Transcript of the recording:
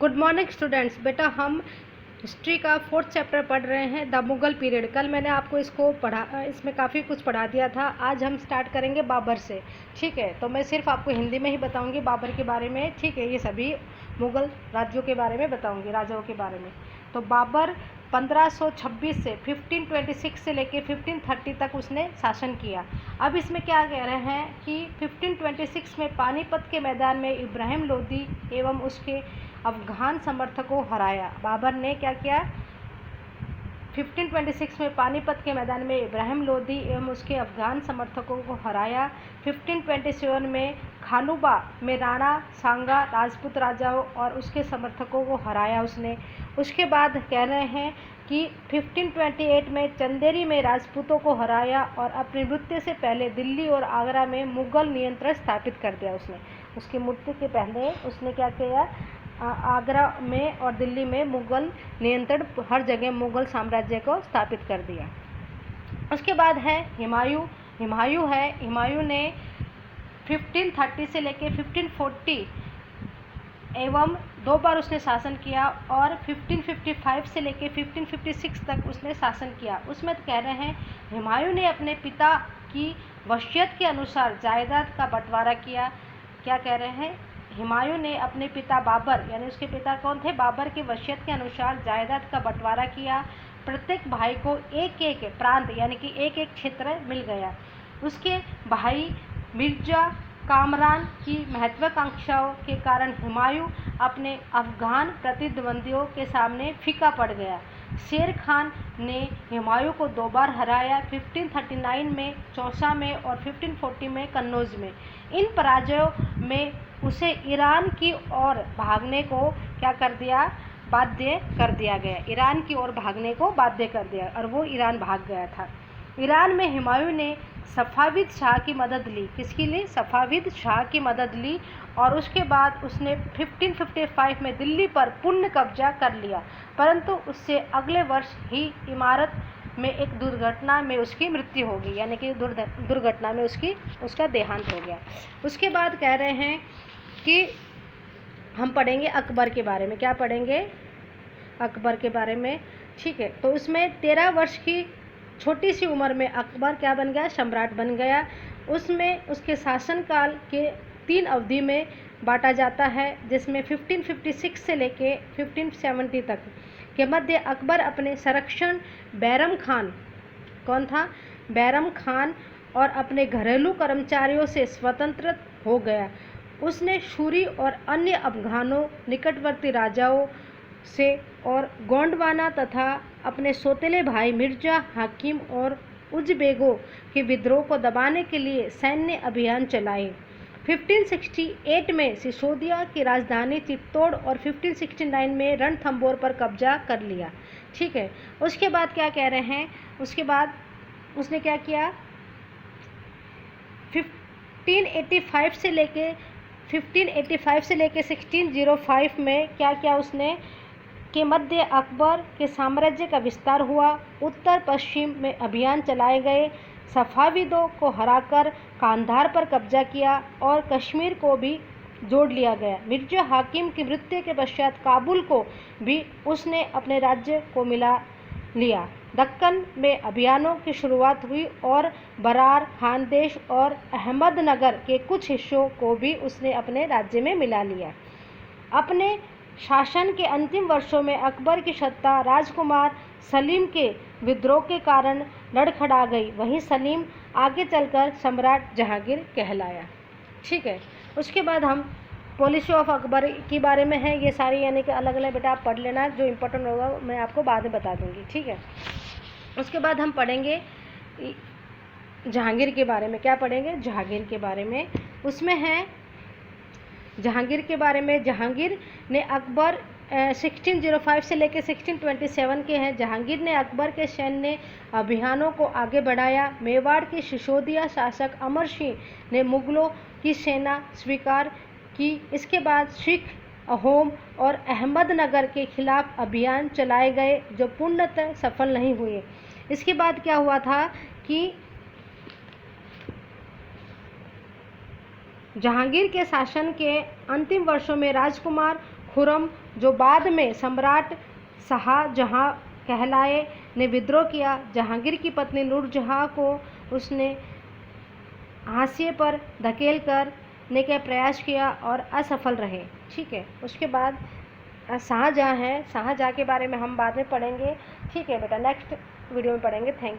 Good morning students. बेटा हम history का 4th चैप्टर पढ़ रहे हैं, द मुग़ल पीरियड। कल मैंने आपको इसको पढ़ा, इसमें काफ़ी कुछ पढ़ा दिया था। आज हम स्टार्ट करेंगे बाबर से। ठीक है, तो मैं सिर्फ आपको हिंदी में ही बताऊंगी बाबर के बारे में। ठीक है, ये सभी मुग़ल राज्यों के बारे में बताऊंगी, राजाओं के बारे में। तो बाबर 1526 से 1526 से लेकर 1530 तक उसने शासन किया। अब इसमें क्या कह रहे हैं कि 1526 में पानीपत के मैदान में इब्राहिम लोदी एवं उसके अफगान समर्थकों को हराया। बाबर ने क्या किया? 1526 में पानीपत के मैदान में इब्राहिम लोदी एवं उसके अफगान समर्थकों को हराया। 1527 में खानूबा में राणा सांगा राजपूत राजाओं और उसके समर्थकों को हराया उसने। उसके बाद कह रहे हैं कि 1528 में चंदेरी में राजपूतों को हराया और अपनी मृत्यु से पहले दिल्ली और आगरा में मुग़ल नियंत्रण स्थापित कर दिया उसने। उसकी मृत्यु के पहले उसने क्या किया? आगरा में और दिल्ली में मुग़ल नियंत्रण, हर जगह मुग़ल साम्राज्य को स्थापित कर दिया। उसके बाद है हुमायूं। हुमायूं ने 1530 से लेकर 1540 एवं 2 बार उसने शासन किया और 1555 से लेकर 1556 तक उसने शासन किया। उसमें तो कह रहे हैं हुमायूं ने अपने पिता की वसीयत के अनुसार जायदाद का बंटवारा किया। क्या कह रहे हैं? हुमायूं ने अपने पिता बाबर, यानी उसके पिता कौन थे? बाबर की वसीयत के अनुसार जायदाद का बंटवारा किया। प्रत्येक भाई को एक एक प्रांत यानी कि एक एक क्षेत्र मिल गया। उसके भाई मिर्जा कामरान की महत्वाकांक्षाओं के कारण हुमायूं अपने अफगान प्रतिद्वंदियों के सामने फीका पड़ गया। शेर खान ने हुमायूं को 2 बार हराया, 1539 में चौसा में और 1540 में कन्नौज में। इन पराजयों में उसे ईरान की ओर भागने को क्या कर दिया? बाध्य कर दिया गया। ईरान की ओर भागने को बाध्य कर दिया और वो ईरान भाग गया था। ईरान में हुमायूं ने सफ़ाविद शाह की मदद ली। किसकी ली? सफ़ाविद शाह की मदद ली और उसके बाद उसने 1555 में दिल्ली पर पूर्ण कब्जा कर लिया, परंतु उससे अगले वर्ष ही इमारत में एक दुर्घटना में उसकी मृत्यु हो गई, यानी कि दुर्घटना में उसका देहांत हो गया। उसके बाद कह रहे हैं कि हम पढ़ेंगे अकबर के बारे में। क्या पढ़ेंगे? अकबर के बारे में। ठीक है, तो उसमें 13 वर्ष की छोटी सी उम्र में अकबर क्या बन गया? सम्राट बन गया। उसमें उसके शासनकाल के 3 अवधि में बांटा जाता है, जिसमें 1556 से लेके 1570 तक के मध्य अकबर अपने संरक्षण बैरम खान, कौन था? बैरम खान, और अपने घरेलू कर्मचारियों से स्वतंत्र हो गया। उसने शूरी और अन्य अफगानों, निकटवर्ती राजाओं से और गोंडवाना तथा अपने सौतेले भाई मिर्जा हाकिम और उज़बेकों के विद्रोह को दबाने के लिए सैन्य अभियान चलाए। 1568 में सिसोदिया की राजधानी चित्तौड़ और 1569 में रणथंभौर पर कब्जा कर लिया। ठीक है, उसके बाद क्या कह रहे हैं? उसके बाद उसने क्या किया? 1585 से लेके 1605 में क्या किया उसने? के मध्य अकबर के साम्राज्य का विस्तार हुआ। उत्तर पश्चिम में अभियान चलाए गए। सफ़ाविदों को हराकर कांधार पर कब्जा किया और कश्मीर को भी जोड़ लिया गया। मिर्जा हाकिम की मृत्यु के पश्चात काबुल को भी उसने अपने राज्य को मिला लिया। दक्कन में अभियानों की शुरुआत हुई और बरार, खानदेश और अहमदनगर के कुछ हिस्सों को भी उसने अपने राज्य में मिला लिया। अपने शासन के अंतिम वर्षों में अकबर की सत्ता राजकुमार सलीम के विद्रोह के कारण लड़खड़ा गई। वहीं सलीम आगे चलकर सम्राट जहांगीर कहलाया। ठीक है, उसके बाद हम पॉलिसी ऑफ अकबर के बारे में है। ये सारी यानी कि अलग अलग बेटा आप पढ़ लेना, जो इम्पोर्टेंट होगा मैं आपको बाद में बता दूंगी। ठीक है, उसके बाद हम पढ़ेंगे जहांगीर के बारे में। क्या पढ़ेंगे? जहांगीर के बारे में। उसमें है जहांगीर के बारे में। जहांगीर ने अकबर 1605 से लेकर 1627 के हैं। जहांगीर ने अकबर के सैन्य अभियानों को आगे बढ़ाया। मेवाड़ के सिसोदिया शासक अमर सिंह ने मुगलों की सेना स्वीकार की। इसके बाद सिख, अहोम और अहमदनगर के खिलाफ अभियान चलाए गए, जो पूर्णतः सफल नहीं हुए। इसके बाद क्या हुआ था कि जहांगीर के शासन के अंतिम वर्षों में राजकुमार खुर्रम, जो बाद में सम्राट शाहजहां कहलाए, ने विद्रोह किया। जहांगीर की पत्नी नूरजहां को उसने हाशिए पर धकेल करने का प्रयास किया और असफल रहे। ठीक है, उसके बाद शाहजहां है, शाहजहां के बारे में हम बाद में पढ़ेंगे। ठीक है बेटा, नेक्स्ट वीडियो में पढ़ेंगे। Thank you.